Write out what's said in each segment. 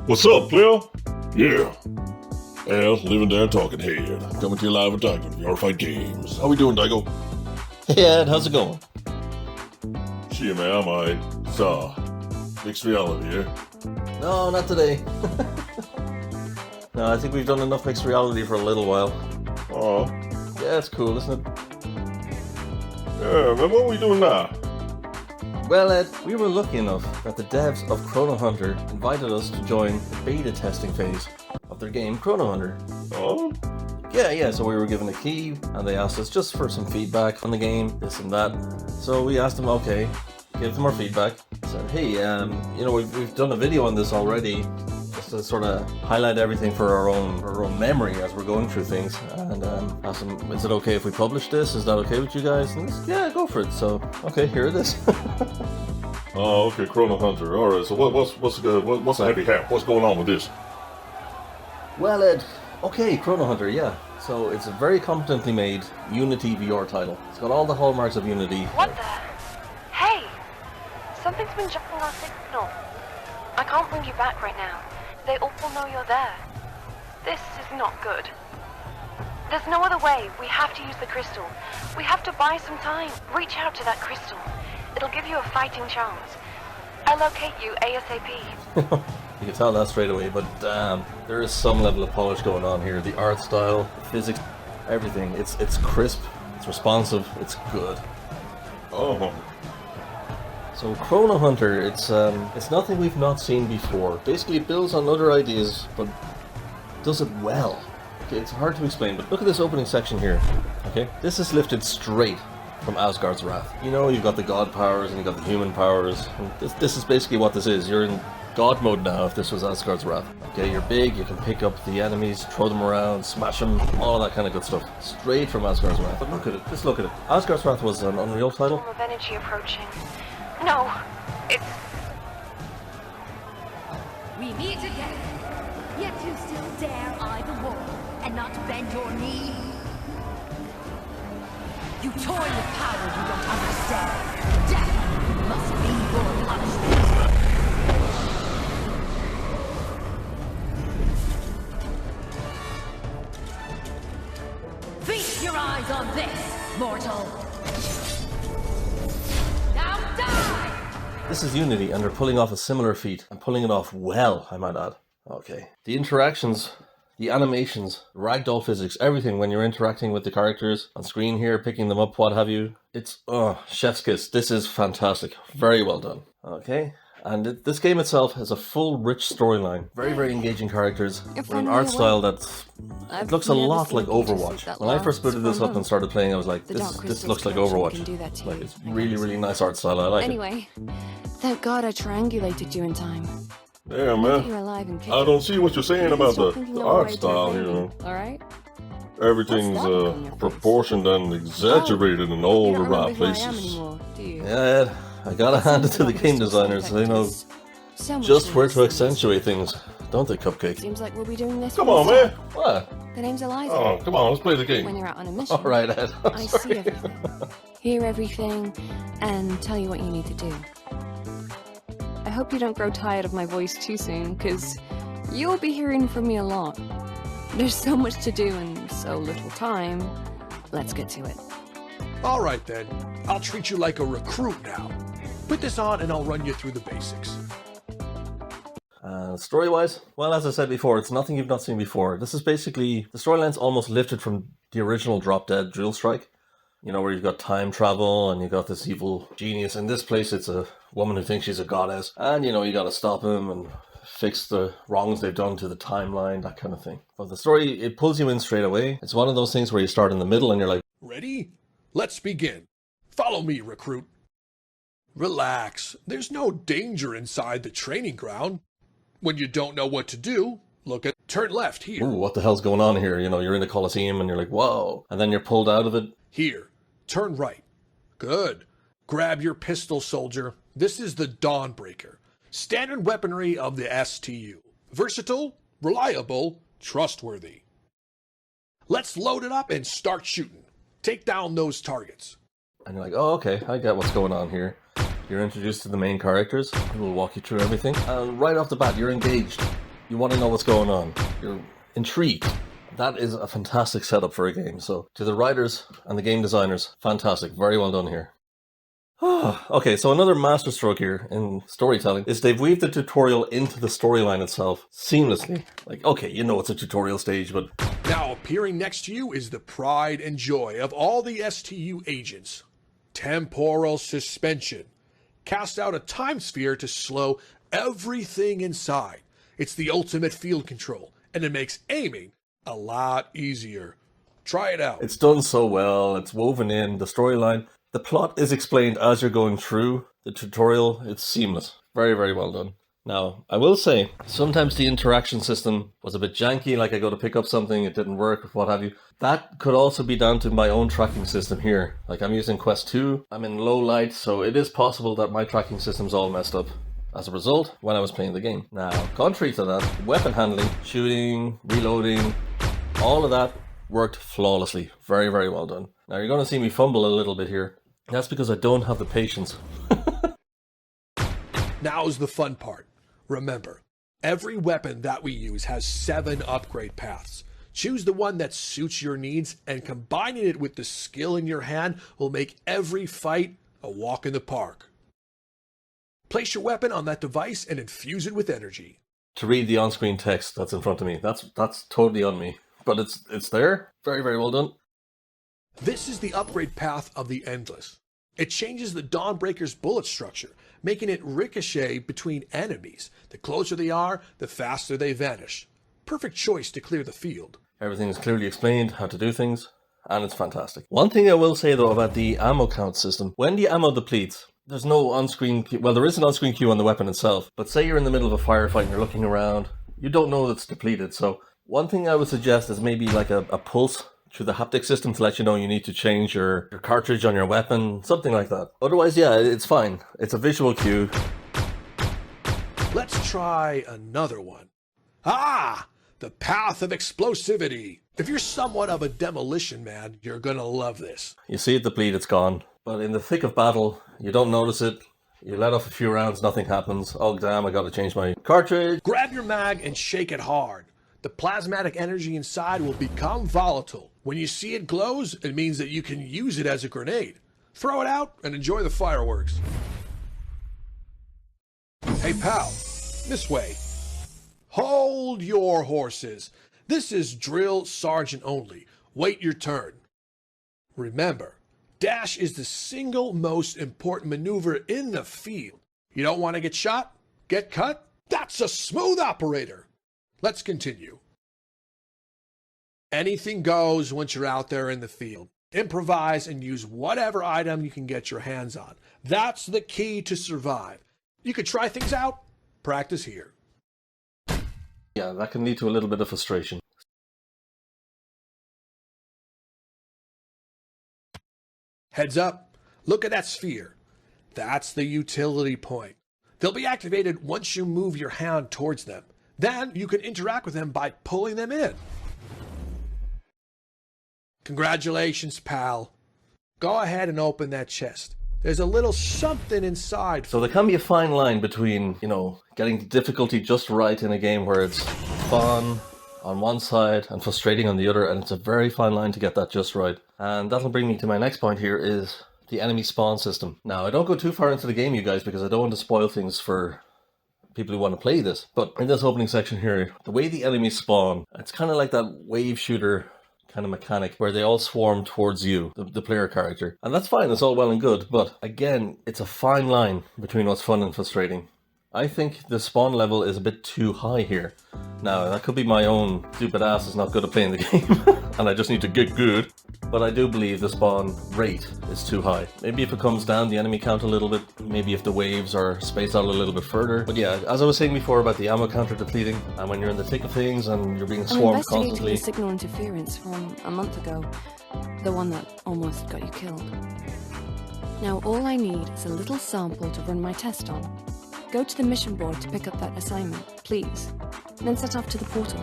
What's up, player? Yeah. Well, living there talking head. Coming to you live with Daigo, VRified Games. How we doing, Daigo? Hey Ed, how's it going? Shit, man, I'm alright. So, mixed reality, yeah? No, not today. No, I think we've done enough mixed reality for a little while. Oh. Yeah, it's cool, isn't it? Yeah, man, what are we doing now? Well, Ed, we were lucky enough that the devs of Chrono Hunter invited us to join the beta testing phase of their game Chrono Hunter. Oh? Yeah, so we were given a key and they asked us just for some feedback on the game, this and that. So we asked them, okay, gave them our feedback. Said, hey, we've done a video on this already, just to sort of highlight everything for our own memory as we're going through things. And asked them, is it okay if we publish this? Is that okay with you guys? And they said, yeah, go for it. So, okay, here it is. Oh, okay, Chrono Hunter. Alright, so what's the happy hat? What's going on with this? Well, Ed, okay, Chrono Hunter, yeah. So it's a very competently made Unity VR title. It's got all the hallmarks of Unity. What the? Hey! Something's been jumping our signal. I can't bring you back right now. They all know you're there. This is not good. There's no other way. We have to use the crystal. We have to buy some time. Reach out to that crystal. It'll give you a fighting chance. I'll locate you ASAP. You can tell that straight away, but damn, there is some level of polish going on here. The art style, the physics, everything. It's crisp, it's responsive, it's good. Oh. So Chrono Hunter, it's nothing we've not seen before. Basically, it builds on other ideas, but does it well. Okay, it's hard to explain, but look at this opening section here. Okay, this is lifted straight from Asgard's Wrath. You know, you've got the god powers and you've got the human powers. And this is basically what this is. You're in god mode now if this was Asgard's Wrath. Okay, you're big, you can pick up the enemies, throw them around, smash them, all of that kind of good stuff. Straight from Asgard's Wrath. But look at it, just look at it. Asgard's Wrath was an Unreal title. Storm of energy approaching. No, it's... We meet again, yet you still dare eye the wall and not bend your knee. You toy with power you don't understand. Death must be your punishment. Feast your eyes on this, mortal. Now die! This is Unity, and they're pulling off a similar feat, and pulling it off well, I might add. Okay. The interactions, the animations, ragdoll physics, everything when you're interacting with the characters on screen here, picking them up, what have you. It's, chef's kiss. This is fantastic. Very well done. Okay. And this game itself has a full, rich storyline. Very, very engaging characters. With an art style that's... It looks a lot like Overwatch. When I first booted this up and started playing, I was like, this looks like Overwatch. Like, it's really, really nice art style. I like it. Anyway, thank God I triangulated you in time. Yeah, You're man. alive and I don't see what you're saying about the art style here. Alright? Everything's proportioned and exaggerated in all the right places. Yeah, Ed, I gotta hand it to the game designers. They know just where to accentuate things, don't they, Cupcake? Seems like we'll be doing this. Come on, man. What? The name's Eliza. Oh, come on, let's play the When game. you're out on a mission, Alright, Ed. I see everything, hear everything, and tell you what you need to do. I hope you don't grow tired of my voice too soon, because you'll be hearing from me a lot. There's so much to do and so little time. Let's get to it. All right then, I'll treat you like a recruit now. Put this on and I'll run you through the basics. Story-wise, well, as I said before, it's nothing you've not seen before. This is basically, the storyline's almost lifted from the original Drop Dead Drill Strike. You know, where you've got time travel and you've got this evil genius. In this place, it's a woman who thinks she's a goddess. And, you know, you gotta stop him and fix the wrongs they've done to the timeline, that kind of thing. But the story, it pulls you in straight away. It's one of those things where you start in the middle and you're like, Ready? Let's begin. Follow me, recruit. Relax. There's no danger inside the training ground. When you don't know what to do, turn left here. ooh, what the hell's going on here? You know, you're in the Coliseum and you're like, whoa. And then you're pulled out of it. Here. Turn right. Good. Grab your pistol, soldier. This is the Dawnbreaker. Standard weaponry of the STU. Versatile, reliable, trustworthy. Let's load it up and start shooting. Take down those targets. And you're like, oh, okay, I get what's going on here. You're introduced to the main characters, who will walk you through everything. And right off the bat, you're engaged. You want to know what's going on. You're intrigued. That is a fantastic setup for a game. So to the writers and the game designers, fantastic. Very well done here. Okay, so another masterstroke here in storytelling is they've weaved the tutorial into the storyline itself seamlessly. Like, okay, you know it's a tutorial stage, but... Now appearing next to you is the pride and joy of all the STU agents. Temporal suspension. Cast out a time sphere to slow everything inside. It's the ultimate field control, and it makes aiming a lot easier. Try it out. It's done so well, it's woven in, the storyline. The plot is explained as you're going through the tutorial. It's seamless. Very, very well done. Now, I will say, sometimes the interaction system was a bit janky, like I go to pick up something, it didn't work, what have you. That could also be down to my own tracking system here. Like, I'm using Quest 2, I'm in low light, so it is possible that my tracking system's all messed up as a result when I was playing the game. Now, contrary to that, weapon handling, shooting, reloading, all of that worked flawlessly. Very, very well done. Now, you're going to see me fumble a little bit here. That's because I don't have the patience. Now's the fun part. Remember, every weapon that we use has 7 upgrade paths. Choose the one that suits your needs, and combining it with the skill in your hand will make every fight a walk in the park. Place your weapon on that device and infuse it with energy. To read the on-screen text that's in front of me, that's totally on me. But it's there. Very, very well done. This is the upgrade path of the Endless. It changes the Dawnbreaker's bullet structure, making it ricochet between enemies. The closer they are, the faster they vanish. Perfect choice to clear the field. Everything is clearly explained, how to do things, and it's fantastic. One thing I will say though about the ammo count system, when the ammo depletes, there's no on-screen queue. Well, there is an on-screen queue on the weapon itself, but say you're in the middle of a firefight and you're looking around, you don't know that it's depleted. So one thing I would suggest is maybe like a pulse through the haptic system to let you know you need to change your cartridge on your weapon, something like that. Otherwise, yeah, it's fine. It's a visual cue. Let's try another one. Ah! The path of explosivity. If you're somewhat of a demolition man, you're gonna love this. You see it deplete, it's gone. But in the thick of battle, you don't notice it. You let off a few rounds, nothing happens. Oh damn, I gotta change my cartridge. Grab your mag and shake it hard. The plasmatic energy inside will become volatile. When you see it glows, it means that you can use it as a grenade. Throw it out and enjoy the fireworks. Hey pal, this way. Hold your horses. This is drill sergeant only. Wait your turn. Remember, dash is the single most important maneuver in the field. You don't want to get shot? Get cut? That's a smooth operator. Let's continue. Anything goes once you're out there in the field. Improvise and use whatever item you can get your hands on. That's the key to survive. You could try things out, practice here. Yeah, that can lead to a little bit of frustration. Heads up, look at that sphere. That's the utility point. They'll be activated once you move your hand towards them. Then you can interact with them by pulling them in. Congratulations, pal. Go ahead and open that chest. There's a little something inside. So there can be a fine line between, getting the difficulty just right in a game where it's fun on one side and frustrating on the other, and it's a very fine line to get that just right. And that'll bring me to my next point here is the enemy spawn system. Now, I don't go too far into the game, you guys, because I don't want to spoil things for people who want to play this. But in this opening section here, the way the enemies spawn, it's kind of like that wave shooter kind of mechanic where they all swarm towards you, the player character. And that's fine, it's all well and good, but again, it's a fine line between what's fun and frustrating. I think the spawn level is a bit too high here. Now, that could be my own stupid ass is not good at playing the game, and I just need to get good. But I do believe the spawn rate is too high. Maybe if it comes down the enemy count a little bit, maybe if the waves are spaced out a little bit further. But yeah, as I was saying before about the ammo counter depleting, and when you're in the thick of things and you're being swarmed constantly. The signal interference from a month ago, the one that almost got you killed. Now all I need is a little sample to run my test on. Go to the mission board to pick up that assignment, please. Then set off to the portal.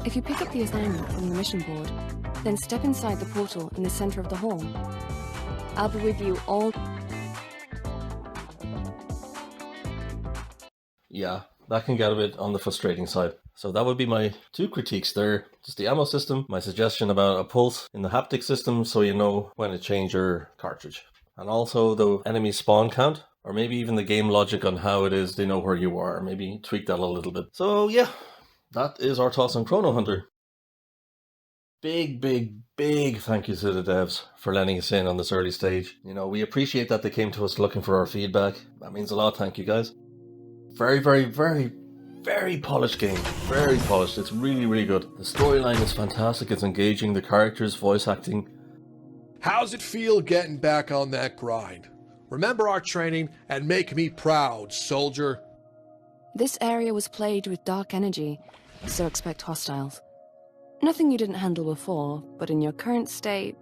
If you pick up the assignment from the mission board, Then step inside the portal in the center of the hall. I'll be with you all... Yeah, that can get a bit on the frustrating side. So that would be my 2 critiques there. Just the ammo system, my suggestion about a pulse in the haptic system so you know when to change your cartridge. And also the enemy spawn count, or maybe even the game logic on how it is they know where you are. Maybe tweak that a little bit. So yeah, that is our thoughts on Chrono Hunter. Big thank you to the devs for letting us in on this early stage. You know, we appreciate that they came to us looking for our feedback. That means a lot, thank you guys. Very polished game. Very polished. It's really good. The storyline is fantastic. It's engaging. The characters, voice acting. How's it feel getting back on that grind? Remember our training and make me proud, soldier. This area was plagued with dark energy, so expect hostiles. Nothing you didn't handle before, but in your current state,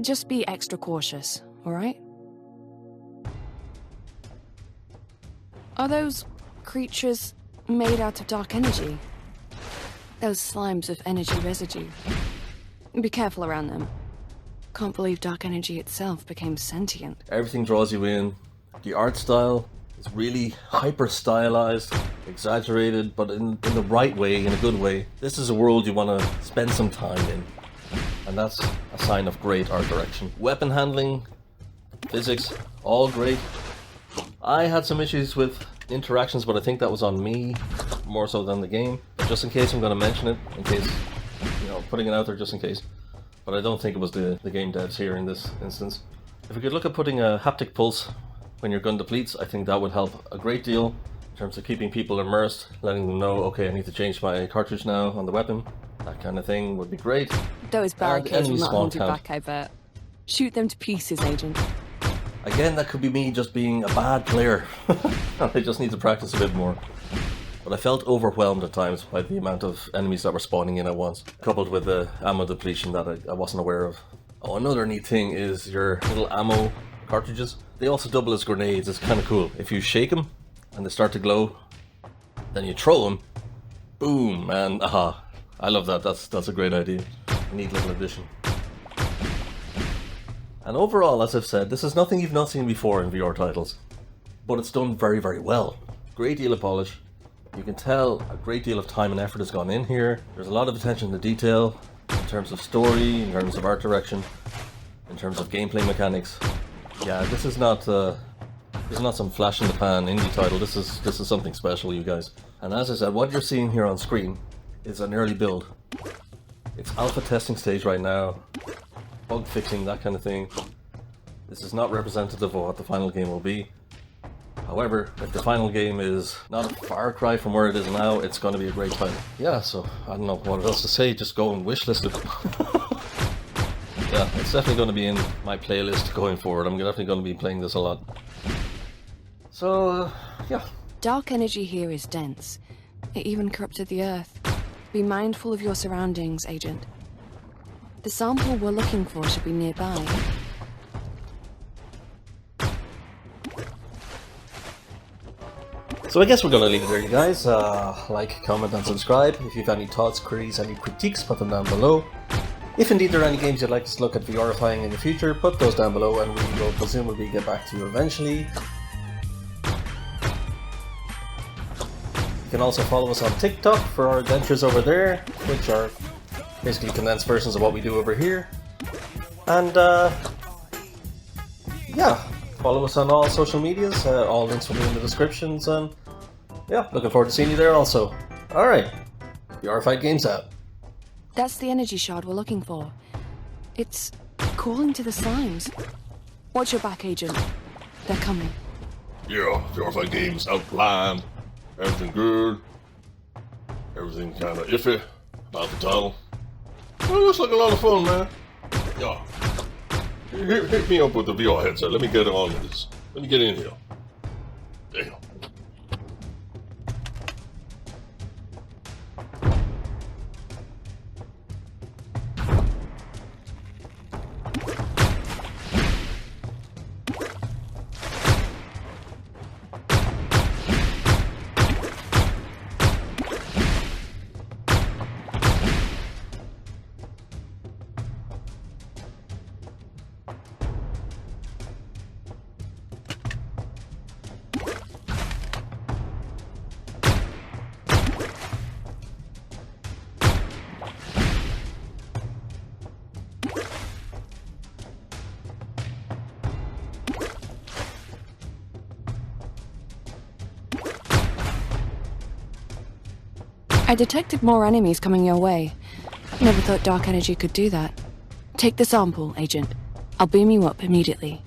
just be extra cautious, alright? Are those creatures made out of dark energy? Those slimes with energy residue. Be careful around them. Can't believe dark energy itself became sentient. Everything draws you in. The art style is really hyper stylized, exaggerated, but in the right way, in a good way. This is a world you want to spend some time in. And that's a sign of great art direction. Weapon handling, physics, all great. I had some issues with interactions, but I think that was on me more so than the game. But just in case, I'm going to mention it, in case, you know, putting it out there just in case. But I don't think it was the game devs here in this instance. If we could look at putting a haptic pulse when your gun depletes, I think that would help a great deal in terms of keeping people immersed, letting them know, okay, I need to change my cartridge now on the weapon. That kind of thing would be great. Those barricades will enemy not spawn hold you count. back, I bet. Shoot them to pieces, Agent. Again, that could be me just being a bad player. I just need to practice a bit more. But I felt overwhelmed at times by the amount of enemies that were spawning in at once, coupled with the ammo depletion that I wasn't aware of. Oh, another neat thing is your little ammo cartridges. They also double as grenades. It's kind of cool. If you shake them and they start to glow, then you throw them, boom, and aha. I love that. That's a great idea. A neat little addition. And overall, as I've said, this is nothing you've not seen before in VR titles. But it's done very well. Great deal of polish. You can tell a great deal of time and effort has gone in here. There's a lot of attention to detail in terms of story, in terms of art direction, in terms of gameplay mechanics. Yeah, this is not some flash in the pan indie title. This is something special, you guys. And as I said, what you're seeing here on screen is an early build. It's alpha testing stage right now. Bug fixing, that kind of thing. This is not representative of what the final game will be. However, if the final game is not a far cry from where it is now, it's going to be a great time. Yeah, so I don't know what else to say, just go and wishlist it. Yeah, it's definitely going to be in my playlist going forward. I'm definitely going to be playing this a lot. So, yeah. Dark energy here is dense. It even corrupted the earth. Be mindful of your surroundings, Agent. The sample we're looking for should be nearby. So I guess we're going to leave it there, you guys. Like, comment and subscribe. If you've any thoughts, queries, any critiques, put them down below. If indeed there are any games you'd like us to look at VRifying in the future, put those down below and we will presumably get back to you eventually. You can also follow us on TikTok for our adventures over there, which are basically condensed versions of what we do over here. And yeah, follow us on all social medias, all links will be in the descriptions, and yeah, looking forward to seeing you there also. Alright, VRified Games out. That's the energy shard we're looking for. It's calling to the slimes. Watch your back, Agent. They're coming. Yeah, VRified Games outlined. Everything good. Everything kind of iffy about the title. Well, it looks like a lot of fun, man. Yeah. Hit me up with the VR headset. Let me get on with this. Let me get in here. Damn. I detected more enemies coming your way. Never thought dark energy could do that. Take the sample, Agent. I'll beam you up immediately.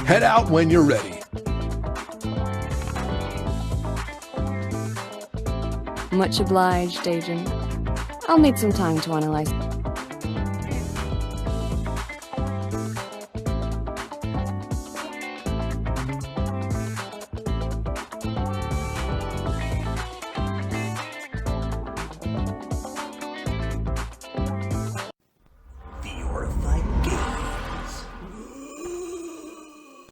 Head out when you're ready. Much obliged, Agent. I'll need some time to analyze.